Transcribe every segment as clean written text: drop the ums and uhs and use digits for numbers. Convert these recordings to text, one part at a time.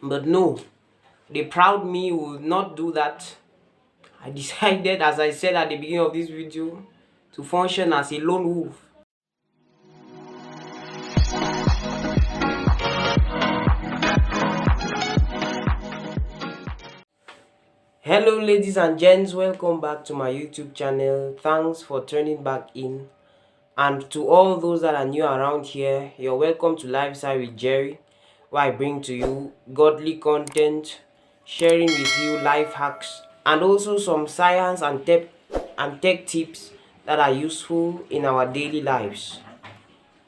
But no, the proud me will not do that. I decided, as I said at the beginning of this video, to function as a lone wolf. Hello ladies and gents, welcome back to my YouTube channel. Thanks for turning back in. And to all those that are new around here, you're welcome to Lifestyle with Jerry, where I bring to you godly content, sharing with you life hacks, and also some science and tech tips that are useful in our daily lives.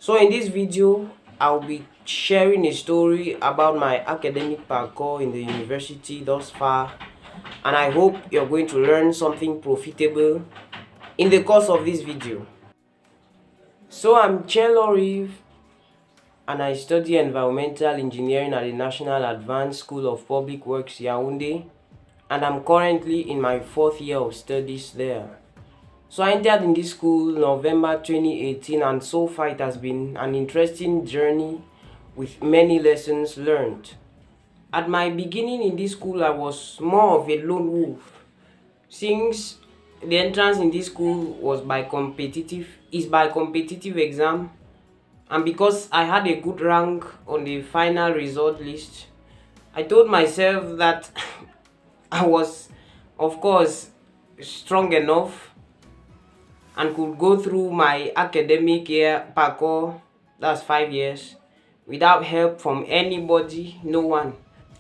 So in this video, I'll be sharing a story about my academic parcours in the university thus far, and I hope you're going to learn something profitable in the course of this video. So I'm Cheloriv, and I study environmental engineering at the National Advanced School of Public Works, Yaoundé, and I'm currently in my 4th year of studies there. So I entered in this school November 2018, and so far it has been an interesting journey with many lessons learned. At my beginning in this school, I was more of a lone wolf, since the entrance in this school was by competitive exam, and because I had a good rank on the final result list, I told myself that I was, of course, strong enough and could go through my academic year parcours, that's 5 years, without help from anybody, no one.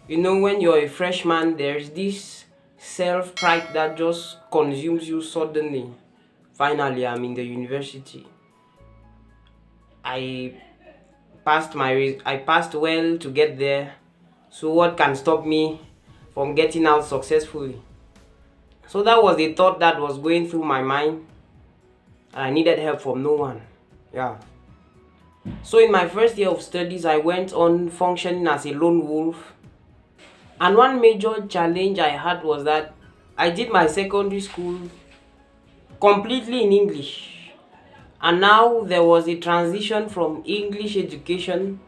You know, when you're a freshman, there's this self-pride that just consumes you suddenly. Finally, I'm in the university. I passed well to get there. So what can stop me from getting out successfully? So that was the thought that was going through my mind. I needed help from no one. Yeah. So in my first year of studies, I went on functioning as a lone wolf. And one major challenge I had was that I did my secondary school completely in English. And now there was a transition from English education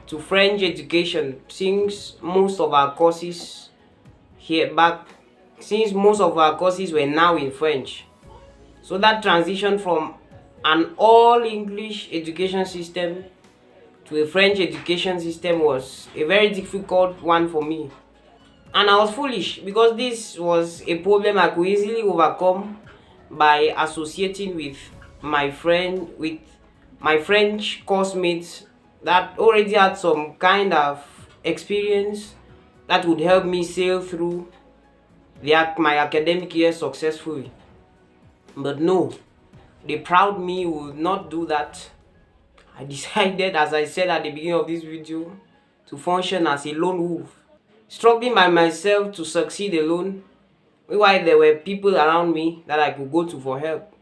to French education, since most of our courses were now in French. So that transition from an all English education system to a French education system was a very difficult one for me. And I was foolish, because this was a problem I could easily overcome by associating with my French course mates that already had some kind of experience that would help me sail through my academic year successfully. But no, the proud me would not do that. I decided, as I said at the beginning of this video, to function as a lone wolf, struggling by myself to succeed alone, while there were people around me that I could go to for help.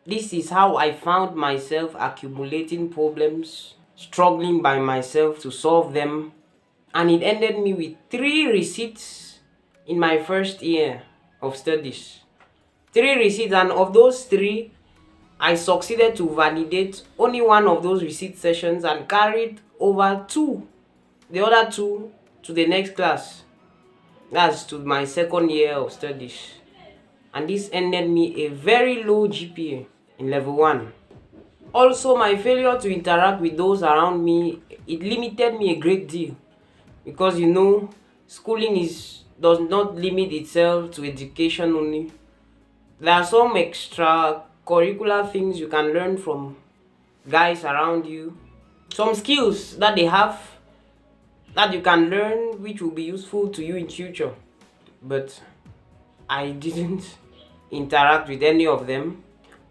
This is how I found myself accumulating problems, struggling by myself to solve them, and it ended me with 3 receipts in my first year of studies. 3 receipts, and of those 3, I succeeded to validate only one of those receipt sessions and carried over the other 2 to the next class. That's to my 2nd year of studies. And this ended me a very low GPA in level 1. Also, my failure to interact with those around me, it limited me a great deal. Because you know, schooling does not limit itself to education only. There are some extracurricular things you can learn from guys around you. Some skills that they have that you can learn, which will be useful to you in future. But I didn't interact with any of them.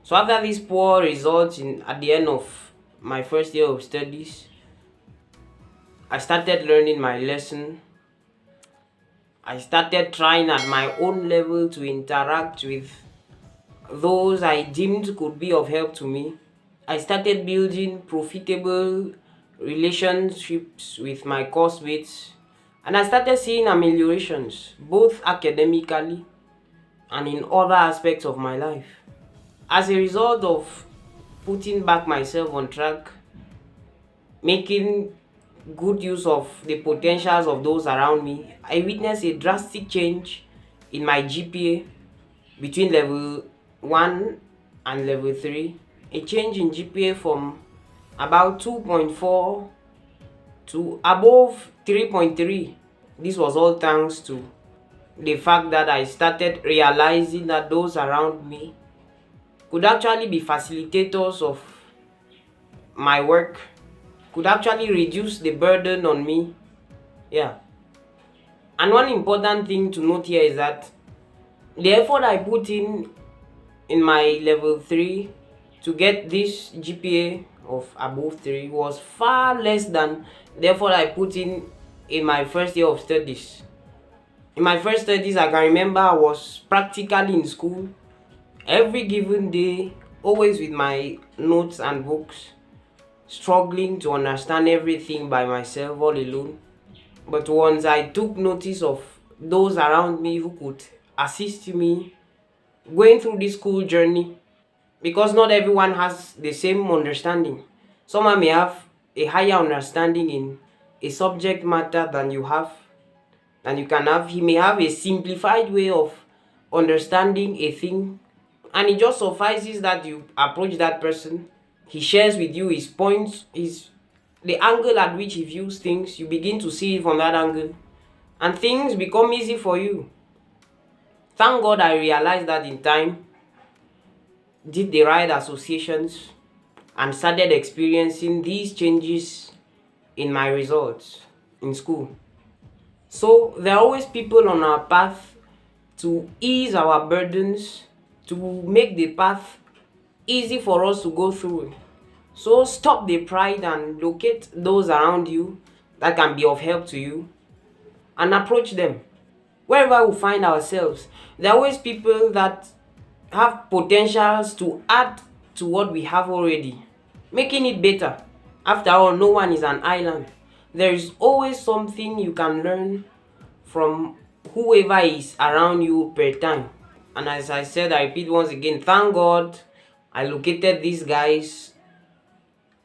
So after these poor results at the end of my first year of studies, I started learning my lesson. I started trying at my own level to interact with those I deemed could be of help to me. I started building profitable relationships with my course mates, and I started seeing ameliorations, both academically and in other aspects of my life. As a result of putting back myself on track, making good use of the potentials of those around me, I witnessed a drastic change in my GPA between level 1 and level 3. A change in GPA from about 2.4 to above 3.3. This was all thanks to the fact that I started realizing that those around me could actually be facilitators of my work, could actually reduce the burden on me. Yeah. And one important thing to note here is that the effort I put in my level 3 to get this GPA of above 3 was far less than the effort I put in my first year of studies. In my first studies, I can remember I was practically in school every given day, always with my notes and books, struggling to understand everything by myself all alone. But once I took notice of those around me who could assist me going through this school journey, because not everyone has the same understanding. Someone may have a higher understanding in a subject matter than you can have. He may have a simplified way of understanding a thing, and it just suffices that you approach that person. He shares with you his points, the angle at which he views things. You begin to see it from that angle, and things become easy for you. Thank God I realized that in time, did the right associations, and started experiencing these changes in my results in school. So there are always people on our path to ease our burdens, to make the path easy for us to go through. So stop the pride and locate those around you that can be of help to you and approach them. Wherever we find ourselves, there are always people that have potentials to add to what we have already, making it better. After all, no one is an island. There is always something you can learn from whoever is around you per time. And as I said, I repeat once again, thank God I located these guys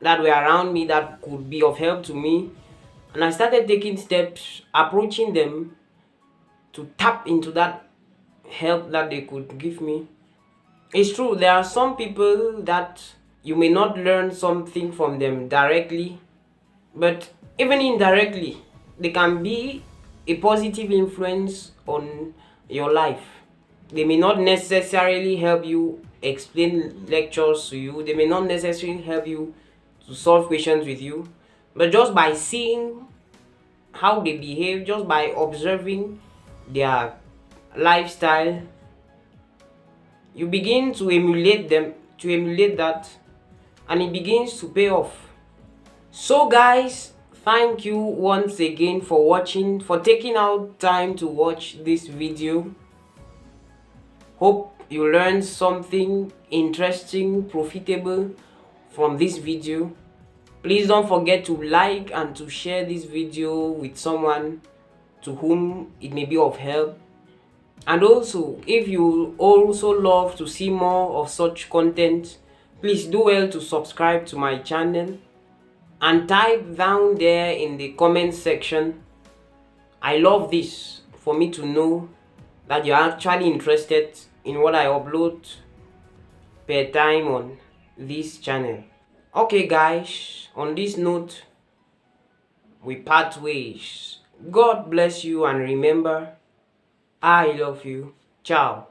that were around me that could be of help to me. And I started taking steps, approaching them to tap into that help that they could give me. It's true, there are some people that you may not learn something from them directly, but even indirectly, they can be a positive influence on your life. They may not necessarily help you explain lectures to you, they may not necessarily help you to solve questions with you, but just by seeing how they behave, just by observing their lifestyle, you begin to emulate them, to emulate that, and it begins to pay off. So guys, thank you once again for watching, for taking out time to watch this video. Hope you learned something interesting, profitable from this video. Please don't forget to like and to share this video with someone to whom it may be of help. And also, if you also love to see more of such content, please do well to subscribe to my channel and type down there in the comment section, I love this, for me to know that you're actually interested in what I upload per time on this channel. Okay guys, on this note, we part ways. God bless you, and remember, I love you. Ciao.